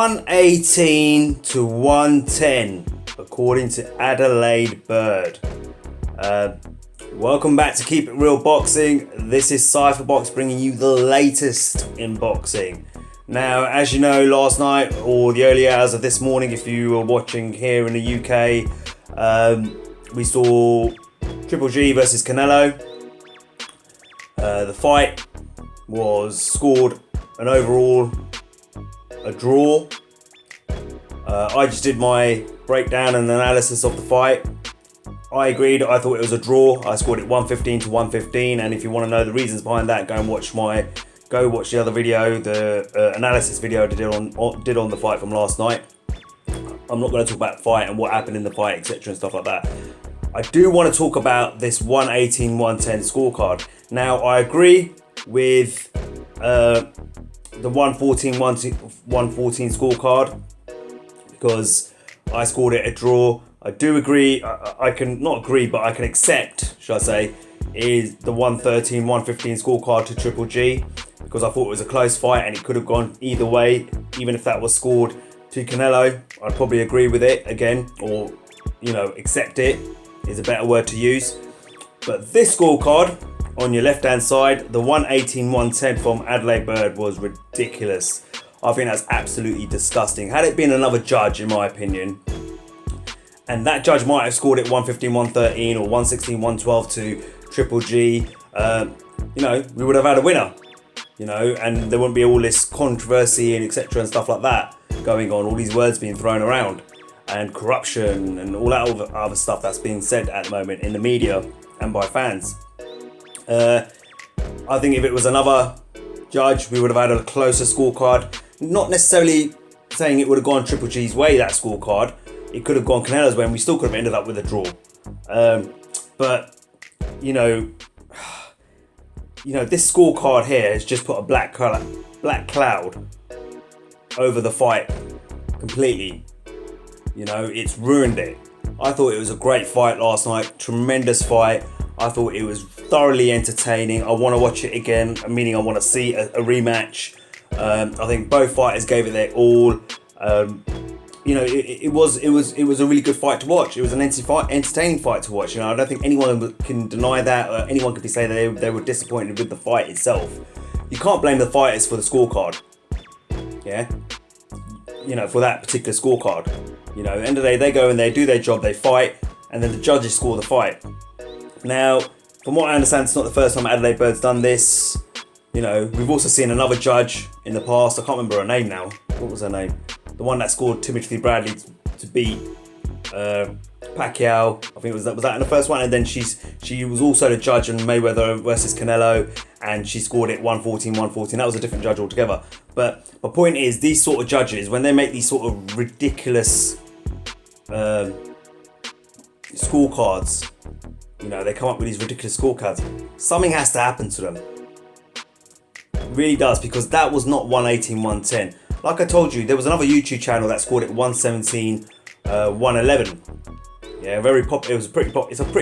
118 to 110, according to Adelaide Bird. Welcome back to Keep It Real Boxing. This is Cypherbox bringing you the latest in boxing. Now, as you know, last night or the early hours of this morning, if you were watching here in the UK, we saw Triple G versus Canelo. The fight was scored an overall a draw. I just did my breakdown and analysis of the fight. I agreed. I thought it was a draw. I scored it 115 to 115, and if you want to know the reasons behind that, go watch the other video, the analysis video I did on the fight from last night. I'm not going to talk about the fight and what happened in the fight, etc. and stuff like that. I do want to talk about this 118-110 scorecard. Now, I agree with the 114 scorecard because I scored it a draw. I do agree, I can not agree, but I can accept, should I say, is the 113-115 scorecard to Triple G, because I thought it was a close fight and it could have gone either way. Even if that was scored to Canelo, I'd probably agree with it again, or, you know, accept it is a better word to use. But this scorecard on your left hand side, the 118-110 from Adelaide Bird, was ridiculous. I think that's absolutely disgusting. Had it been another judge, in my opinion, and that judge might have scored it 115-113 or 116-112 to Triple G, you know, we would have had a winner, you know, and there wouldn't be all this controversy and etc. and stuff like that going on, all these words being thrown around, and corruption and all that other stuff that's being said at the moment in the media and by fans. I think if it was another judge, we would have had a closer scorecard. Not necessarily saying it would have gone Triple G's way, that scorecard. It could have gone Canelo's way and we still could have ended up with a draw. But, you know, this scorecard here has just put a black cloud over the fight completely. You know, it's ruined it. I thought it was a great fight last night, tremendous fight. I thought it was thoroughly entertaining. I want to watch it again, meaning I want to see a rematch. I think both fighters gave it their all. You know, it was a really good fight to watch. It was an entertaining fight to watch. You know, I don't think anyone can deny that. Or anyone could be saying that they were disappointed with the fight itself. You can't blame the fighters for the scorecard. Yeah, you know, for that particular scorecard. You know, at the end of the day, they go and they do their job, they fight, and then the judges score the fight. Now, from what I understand, it's not the first time Adelaide Bird's done this. You know, we've also seen another judge in the past. I can't remember her name now. What was her name? The one that scored Timothy Bradley to beat Pacquiao. I think was that in the first one, and then she was also the judge in Mayweather versus Canelo, and she scored it 114-114. That was a different judge altogether. But my point is, these sort of judges, when they make these sort of ridiculous scorecards, you know, they come up with these ridiculous scorecards. Something has to happen to them. It really does, because that was not 118-110. Like I told you, there was another YouTube channel that scored it 117-111. Yeah, very popular. It's a pretty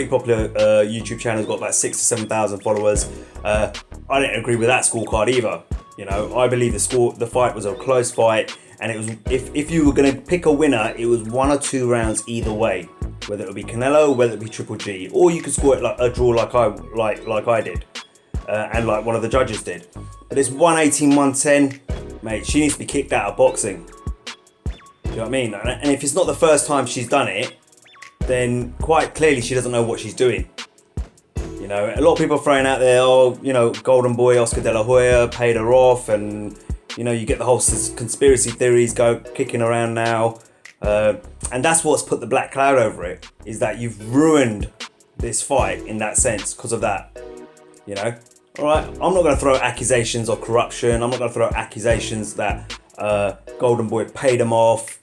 popular YouTube channel. It's got about 6,000 to 7,000 followers. I didn't agree with that scorecard either. You know, I believe the fight was a close fight, and it was if you were going to pick a winner, it was 1 or 2 rounds either way. Whether it would be Canelo or whether it be Triple G, or you could score it like a draw, like I did, and like one of the judges did. But this 118-110, mate, she needs to be kicked out of boxing. Do you know what I mean? And if it's not the first time she's done it, then quite clearly she doesn't know what she's doing. You know, a lot of people are throwing out there, oh, you know, Golden Boy Oscar De La Hoya paid her off, and you know, you get the whole conspiracy theories kicking around now. And that's what's put the black cloud over it, is that you've ruined this fight in that sense because of that. You know, all right, I'm not going to throw accusations of corruption. I'm not going to throw accusations that Golden Boy paid her off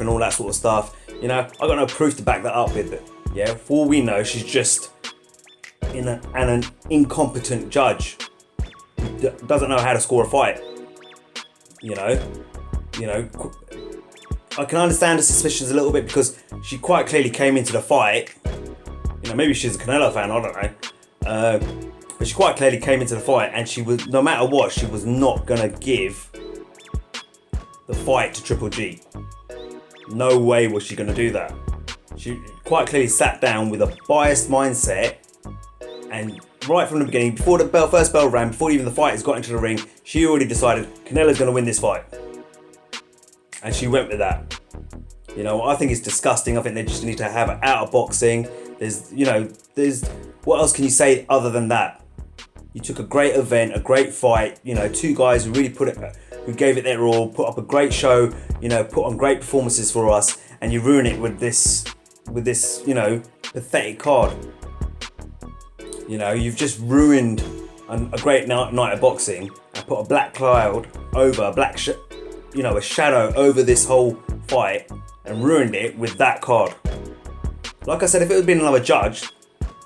and all that sort of stuff. You know, I've got no proof to back that up with it. Yeah, for all we know, she's just an incompetent judge who doesn't know how to score a fight. You know, I can understand the suspicions a little bit, because she quite clearly came into the fight. You know, maybe she's a Canelo fan, I don't know. But she quite clearly came into the fight, and she was, no matter what, she was not gonna give the fight to Triple G. No way was she going to do that. She quite clearly sat down with a biased mindset, and right from the beginning, before the first bell rang, before even the fighters got into the ring, she already decided Canelo's going to win this fight. And she went with that. You know, I think it's disgusting. I think they just need to have it out of boxing. There's what else can you say other than that? You took a great event, a great fight, you know, two guys who really who gave it their all, put up a great show, you know, put on great performances for us, and you ruin it with this, you know, pathetic card. You know, you've just ruined a great night of boxing and put a black cloud over, a shadow over this whole fight and ruined it with that card. Like I said, if it had been another judge,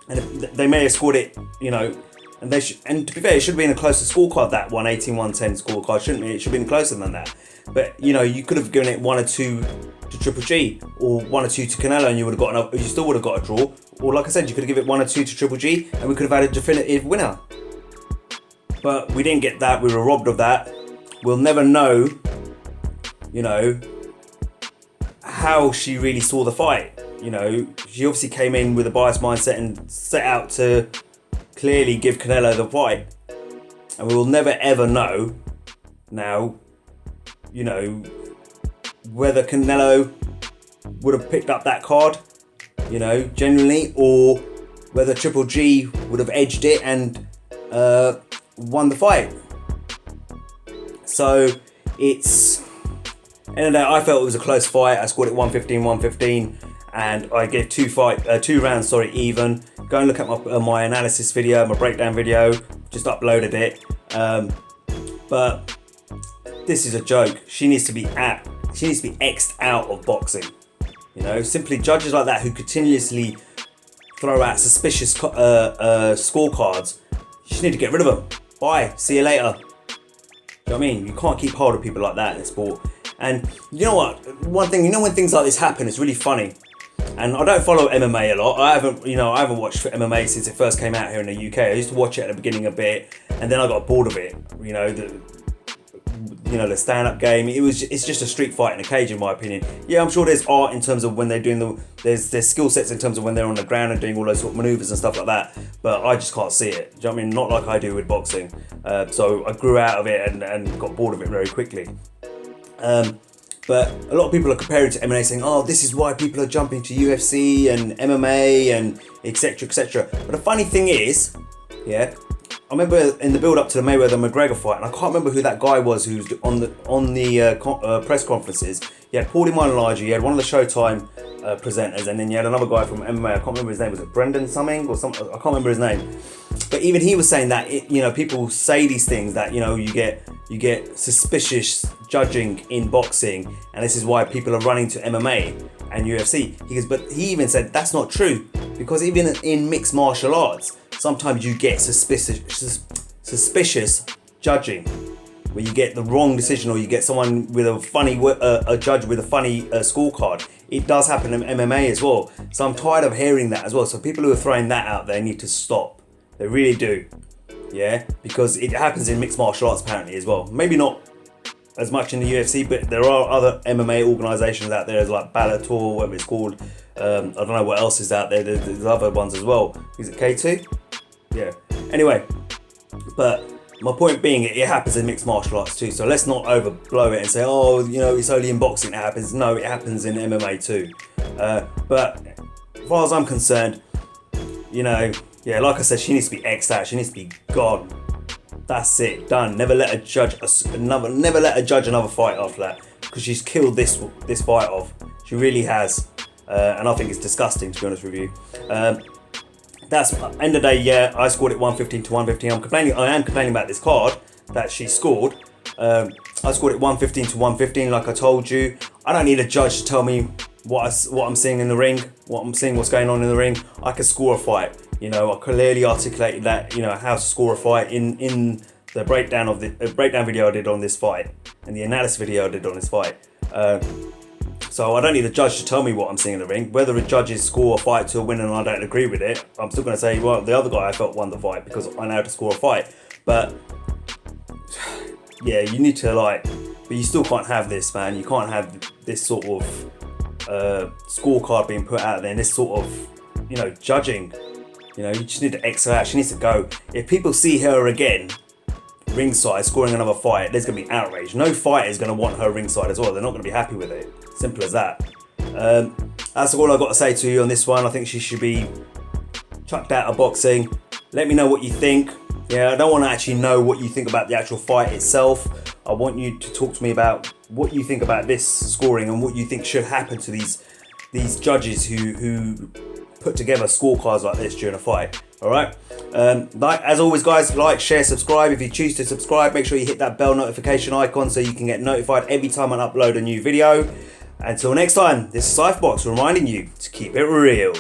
and they may have scored it, you know, and to be fair, it should have been a closer scorecard, that 118-110 scorecard, shouldn't it? It should have been closer than that. But, you know, you could have given it 1 or 2 to Triple G, or 1 or 2 to Canelo, and you still would have got a draw. Or like I said, you could have given it 1 or 2 to Triple G, and we could have had a definitive winner. But we didn't get that. We were robbed of that. We'll never know, you know, how she really saw the fight. You know, she obviously came in with a biased mindset and set out to clearly give Canelo the fight. And we will never ever know now, you know, whether Canelo would have picked up that card, you know, genuinely, or whether Triple G would have edged it and won the fight. So it's, end of the day, I felt it was a close fight. I scored it 115-115, and I gave 2 rounds even. Go and look at my analysis video, my breakdown video. Just uploaded it. But this is a joke. She needs to be X'd out of boxing. You know, simply judges like that who continuously throw out suspicious scorecards. You just need to get rid of them. Bye. See you later. Do you know what I mean? You can't keep hold of people like that in sport. And you know what? One thing, you know, when things like this happen, it's really funny. And I don't follow MMA a lot. I haven't watched MMA since it first came out here in the UK. I used to watch it at the beginning a bit, and then I got bored of it. You know, the stand-up game. It's just a street fight in a cage, in my opinion. Yeah, I'm sure there's art in terms of when they're doing there's skill sets in terms of when they're on the ground and doing all those sort of maneuvers and stuff like that. But I just can't see it. Do you know what I mean? Not like I do with boxing. So I grew out of it and got bored of it very quickly. But a lot of people are comparing to MMA, saying, oh, this is why people are jumping to UFC and MMA and etc, etc. But the funny thing is, yeah, I remember in the build up to the Mayweather-McGregor fight, and I can't remember who that guy was who's on the press conferences. You had Paulie Malignaggi, you had one of the Showtime presenters, and then you had another guy from MMA. I can't remember his name. Was it Brendan something or something? I can't remember his name. But even he was saying that people say these things that you get suspicious judging in boxing, and this is why people are running to MMA and UFC. He goes, but he even said that's not true, because even in mixed martial arts, sometimes you get suspicious judging, where you get the wrong decision, or you get someone with a judge with a funny scorecard. It does happen in MMA as well. So I'm tired of hearing that as well. So people who are throwing that out there need to stop. They really do. Yeah, because it happens in mixed martial arts apparently as well. Maybe not as much in the UFC, but there are other MMA organisations out there, like Bellator, whatever it's called. I don't know what else is out there. There's other ones as well. Is it K2? Yeah. Anyway, but my point being, it happens in mixed martial arts too. So let's not overblow it and say, oh, it's only in boxing it happens. No, it happens in MMA too. But as far as I'm concerned, yeah, like I said, she needs to be X'd out. She needs to be gone. That's it, done. Never let her judge another fight after that, because she's killed this fight off. She really has, and I think it's disgusting, to be honest with you. That's end of the day. Yeah, I scored it 115-115. I am complaining about this card that she scored. I scored it 115-115, like I told you. I don't need a judge to tell me what I'm seeing in the ring, what's going on in the ring. I can score a fight. I clearly articulated that, how to score a fight in the breakdown video I did on this fight, and the analysis video I did on this fight. So I don't need a judge to tell me what I'm seeing in the ring. Whether a judges score a fight to a win and I don't agree with it, I'm still going to say, well, the other guy I felt won the fight because I know how to score a fight. But yeah, you need to But you still can't have this, man. You can't have this sort of scorecard being put out there and this sort of, you know, judging. You know, you just need to exit out. She needs to go. If people see her again ringside scoring another fight, there's going to be outrage. No fighter is going to want her ringside as well. They're not going to be happy with it. Simple as that. That's all I've got to say to you on this one. I think she should be chucked out of boxing. Let me know what you think. Yeah, I don't want to actually know what you think about the actual fight itself. I want you to talk to me about what you think about this scoring and what you think should happen to these judges who put together scorecards like this during a fight. All right. As always, guys, like, share, subscribe. If you choose to subscribe, make sure you hit that bell notification icon so you can get notified every time I upload a new video. Until next time, this is Cypherbox reminding you to keep it real.